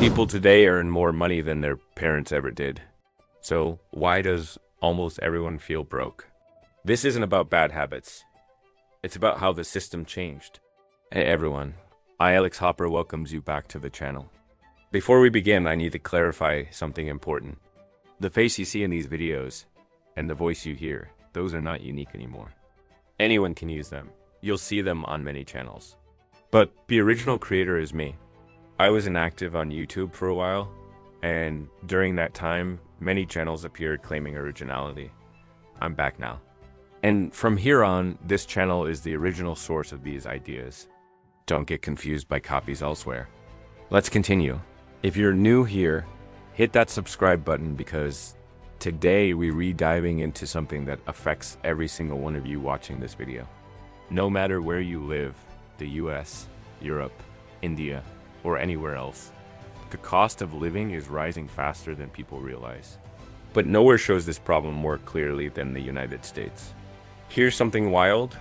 People today earn more money than their parents ever did. So why does almost everyone feel broke? This isn't about bad habits. It's about how the system changed. Hey everyone, I Alex Hopper welcomes you back to the channel. Before we begin, I need to clarify something important. The face you see in these videos and the voice you hear, those are not unique anymore. Anyone can use them. You'll see them on many channels. But the original creator is me. I was inactive on YouTube for a while, and during that time, many channels appeared claiming originality. I'm back now. And from here on, this channel is the original source of these ideas. Don't get confused by copies elsewhere. Let's continue. If you're new here, hit that subscribe button because today we're re-diving into something that affects every single one of you watching this video. No matter where you live, the US, Europe, India, or anywhere else, the cost of living is rising faster than people realize. But nowhere shows this problem more clearly than the United States. Here's something wild.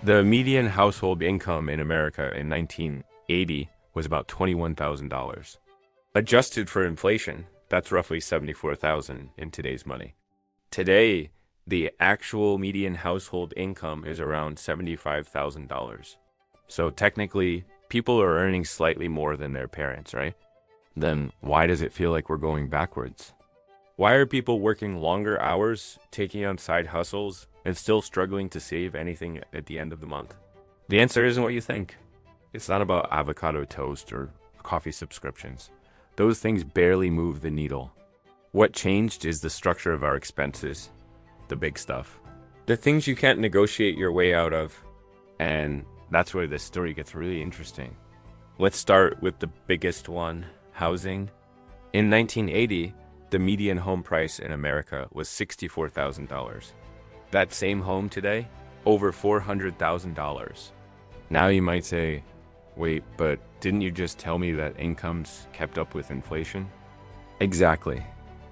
The median household income in America in 1980 was about $21,000. Adjusted for inflation, that's roughly $74,000 in today's money. Today, the actual median household income is around $75,000. So technically, people are earning slightly more than their parents, right? Then why does it feel like we're going backwards? Why are people working longer hours, taking on side hustles, and still struggling to save anything at the end of the month? The answer isn't what you think. It's not about avocado toast or coffee subscriptions. Those things barely move the needle. What changed is the structure of our expenses, the big stuff. The things you can't negotiate your way out of. And that's where this story gets really interesting. Let's start with the biggest one, housing. In 1980, the median home price in America was $64,000. That same home today, over $400,000. Now you might say, wait, but didn't you just tell me that incomes kept up with inflation? Exactly.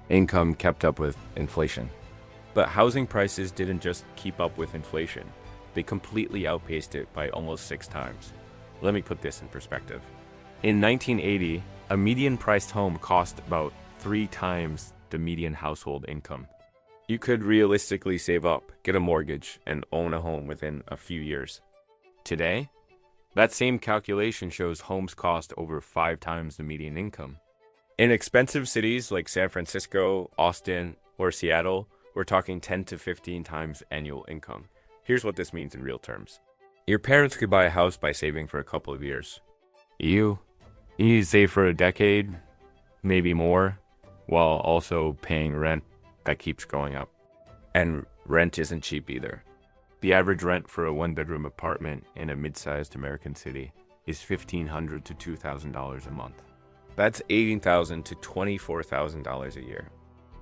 Income kept up with inflation. But housing prices didn't just keep up with inflation. They completely outpaced it by almost 6 times. Let me put this in perspective. In 1980, a median-priced home cost about 3 times the median household income. You could realistically save up, get a mortgage, and own a home within a few years. Today, that same calculation shows homes cost over 5 times the median income. In expensive cities like San Francisco, Austin, or Seattle, we're talking 10 to 15 times annual income. Here's what this means in real terms. Your parents could buy a house by saving for a couple of years. You need to save for a decade, maybe more, while also paying rent that keeps going up. And rent isn't cheap either. The average rent for a 1-bedroom apartment in a mid-sized American city is $1,500 to $2,000 a month. That's $18,000 to $24,000 a year.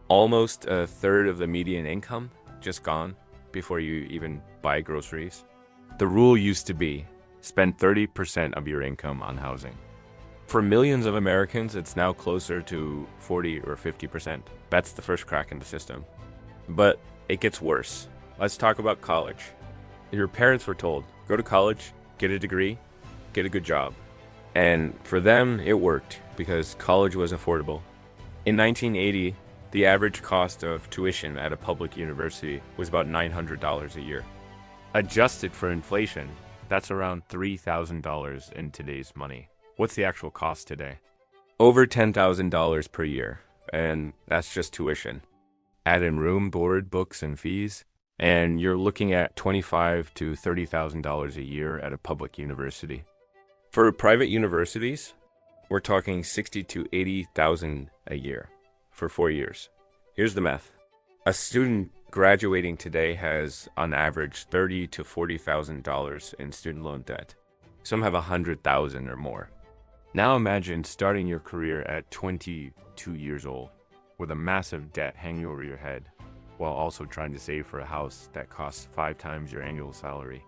Almost a third of the median income just gone before you even buy groceries. The rule used to be, spend 30% of your income on housing. For millions of Americans, it's now closer to 40 or 50%. That's the first crack in the system. But it gets worse. Let's talk about college. Your parents were told, go to college, get a degree, get a good job. And for them, it worked because college was affordable. In 1980, the average cost of tuition at a public university was about $900 a year. Adjusted for inflation, that's around $3,000 in today's money. What's the actual cost today? Over $10,000 per year, and that's just tuition. Add in room, board, books, and fees, and you're looking at $25,000 to $30,000 a year at a public university. For private universities, we're talking $60,000 to $80,000 a year for 4 years. Here's the math. A student graduating today has, on average, $30,000 to $40,000 in student loan debt. Some have $100,000 or more. Now imagine starting your career at 22 years old with a massive debt hanging over your head while also trying to save for a house that costs 5 times your annual salary.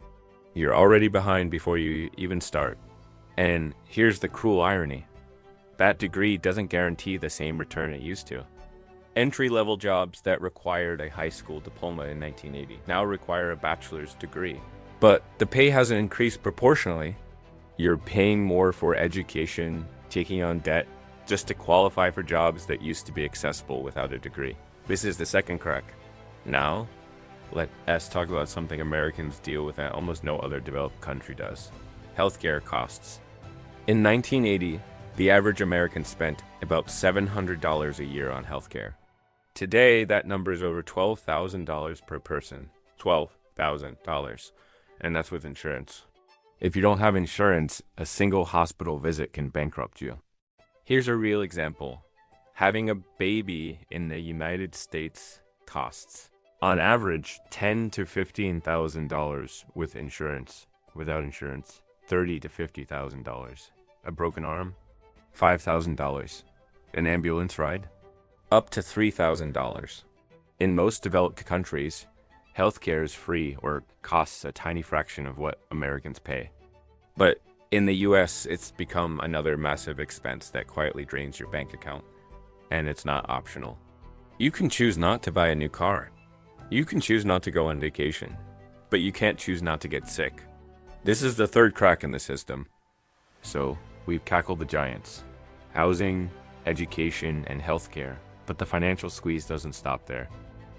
You're already behind before you even start. And here's the cruel irony. That degree doesn't guarantee the same return it used to. Entry-level jobs that required a high school diploma in 1980 now require a bachelor's degree. But the pay hasn't increased proportionally. You're paying more for education, taking on debt just to qualify for jobs that used to be accessible without a degree. This is the second crack. Now, let us talk about something Americans deal with that almost no other developed country does. Healthcare costs. In 1980, the average American spent about $700 a year on healthcare. Today, that number is over $12,000 per person. $12,000. And that's with insurance. If you don't have insurance, a single hospital visit can bankrupt you. Here's a real example. Having a baby in the United States costs, on average, $10,000 to $15,000 with insurance. Without insurance, $30,000 to $50,000. A broken arm, $5,000. An ambulance ride, up to $3,000. In most developed countries, healthcare is free or costs a tiny fraction of what Americans pay. But in the US, it's become another massive expense that quietly drains your bank account, and it's not optional. You can choose not to buy a new car. You can choose not to go on vacation, but you can't choose not to get sick. This is the third crack in the system. So we've tackled the giants: housing, education, and healthcare, but the financial squeeze doesn't stop there.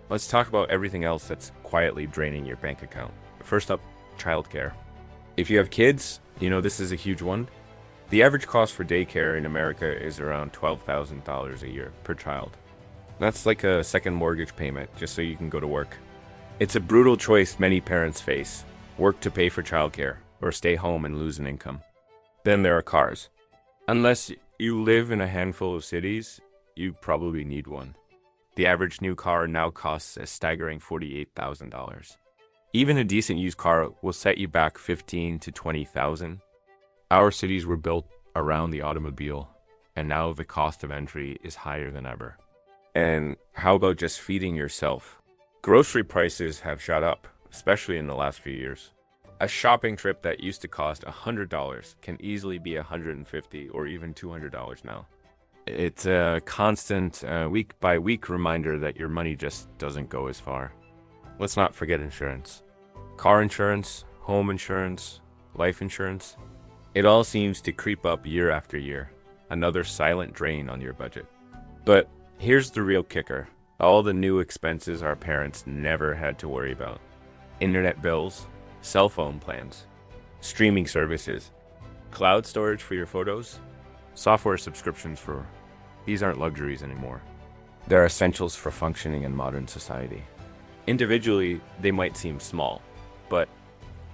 Let's talk about everything else that's quietly draining your bank account. First up, childcare. If you have kids, you know this is a huge one. The average cost for daycare in America is around $12,000 a year per child. That's like a second mortgage payment just so you can go to work. It's a brutal choice many parents face: work to pay for childcare or stay home and lose an income. Then there are cars. Unless you live in a handful of cities, you probably need one. The average new car now costs a staggering $48,000. Even a decent used car will set you back $15,000 to $20,000. Our cities were built around the automobile, and now the cost of entry is higher than ever. And how about just feeding yourself? Grocery prices have shot up, especially in the last few years. A shopping trip that used to cost $100 can easily be $150 or even $200 now. It's a constant, week-by-week reminder that your money just doesn't go as far. Let's not forget insurance. Car insurance, home insurance, life insurance. It all seems to creep up year after year. Another silent drain on your budget. But here's the real kicker. All the new expenses our parents never had to worry about. Internet bills, cell phone plans, streaming services, cloud storage for your photos, software subscriptions for... These aren't luxuries anymore. They're essentials for functioning in modern society. Individually, they might seem small, but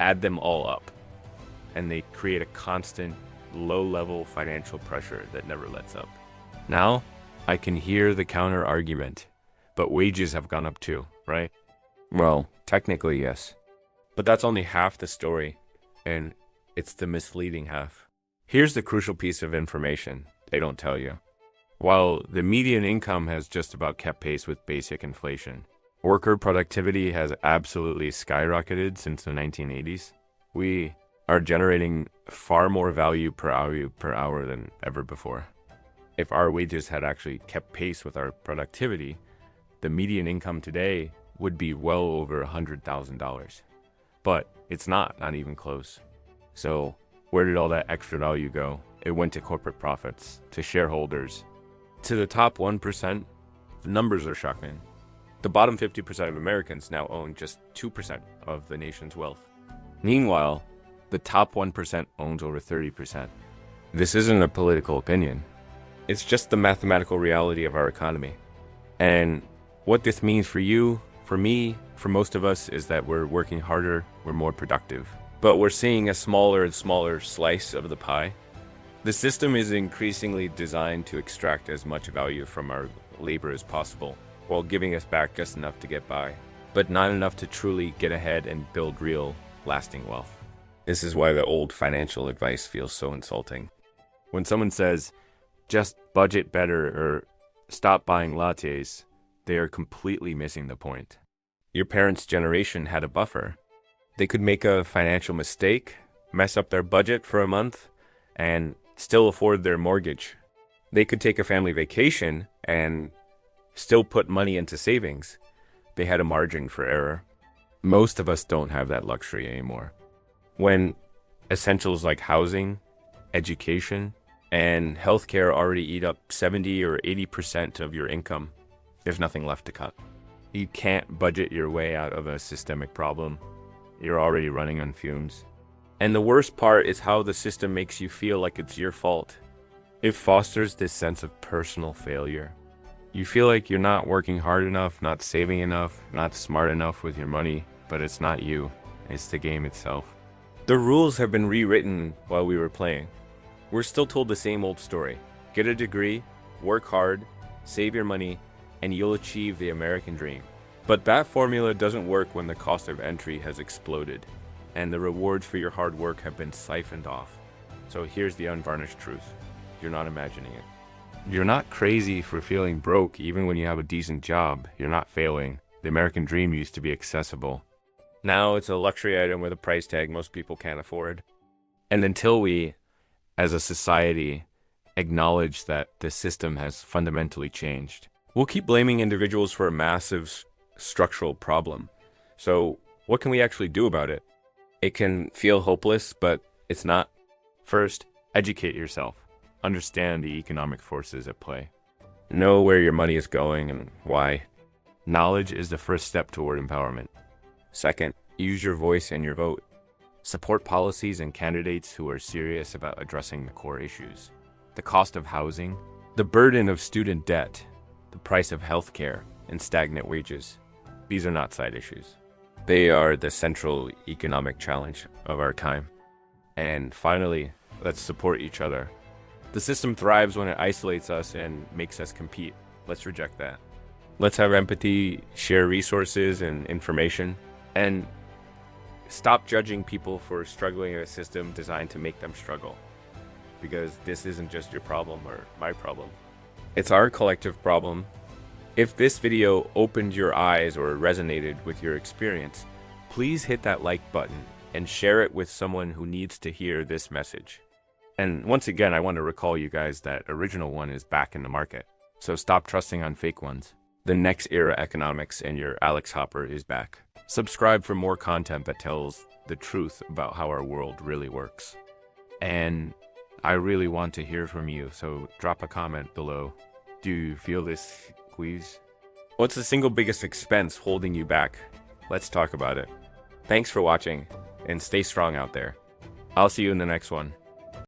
add them all up, and they create a constant, low-level financial pressure that never lets up. Now, I can hear the counter-argument, but wages have gone up too, right? Well, technically, yes. But that's only half the story, and it's the misleading half. Here's the crucial piece of information they don't tell you. While the median income has just about kept pace with basic inflation, worker productivity has absolutely skyrocketed since the 1980s. We are generating far more value per hour than ever before. If our wages had actually kept pace with our productivity, the median income today would be well over $100,000. But it's not even close. So where did all that extra value go? It went to corporate profits, to shareholders. To the top 1%, the numbers are shocking. The bottom 50% of Americans now own just 2% of the nation's wealth. Meanwhile, the top 1% owns over 30%. This isn't a political opinion. It's just the mathematical reality of our economy. And what this means for you, for me, for most of us, is that we're working harder, we're more productive. But we're seeing a smaller and smaller slice of the pie. The system is increasingly designed to extract as much value from our labor as possible, while giving us back just enough to get by, but not enough to truly get ahead and build real, lasting wealth. This is why the old financial advice feels so insulting. When someone says, just budget better or stop buying lattes, they are completely missing the point. Your parents' generation had a buffer. They could make a financial mistake, mess up their budget for a month, and still afford their mortgage. They could take a family vacation and still put money into savings. They had a margin for error. Most of us don't have that luxury anymore. When essentials like housing, education, And healthcare already eat up 70 or 80% of your income. There's nothing left to cut. You can't budget your way out of a systemic problem. You're already running on fumes. And the worst part is how the system makes you feel like it's your fault. It fosters this sense of personal failure. You feel like you're not working hard enough, not saving enough, not smart enough with your money, but it's not you, it's the game itself. The rules have been rewritten while we were playing. We're still told the same old story. Get a degree, work hard, save your money, and you'll achieve the American dream. But that formula doesn't work when the cost of entry has exploded, and the rewards for your hard work have been siphoned off. So here's the unvarnished truth. You're not imagining it. You're not crazy for feeling broke even when you have a decent job. You're not failing. The American dream used to be accessible. Now it's a luxury item with a price tag most people can't afford. And until we, as a society, acknowledge that the system has fundamentally changed, we'll keep blaming individuals for a massive structural problem. So what can we actually do about it? It can feel hopeless, but it's not. First, educate yourself. Understand the economic forces at play. Know where your money is going and why. Knowledge is the first step toward empowerment. Second, use your voice and your vote. Support policies and candidates who are serious about addressing the core issues. The cost of housing, the burden of student debt, the price of healthcare, and stagnant wages. These are not side issues. They are the central economic challenge of our time. And finally, let's support each other. The system thrives when it isolates us and makes us compete. Let's reject that. Let's have empathy, share resources and information, and stop judging people for struggling in a system designed to make them struggle. Because this isn't just your problem or my problem. It's our collective problem. If this video opened your eyes or resonated with your experience, please hit that like button and share it with someone who needs to hear this message. And once again, I want to recall you guys that original one is back in the market. So stop trusting on fake ones. The next era economics and your Alex Hopper is back. Subscribe for more content that tells the truth about how our world really works. And I really want to hear from you, so drop a comment below. Do you feel this squeeze? What's the single biggest expense holding you back? Let's talk about it. Thanks for watching, and stay strong out there. I'll see you in the next one.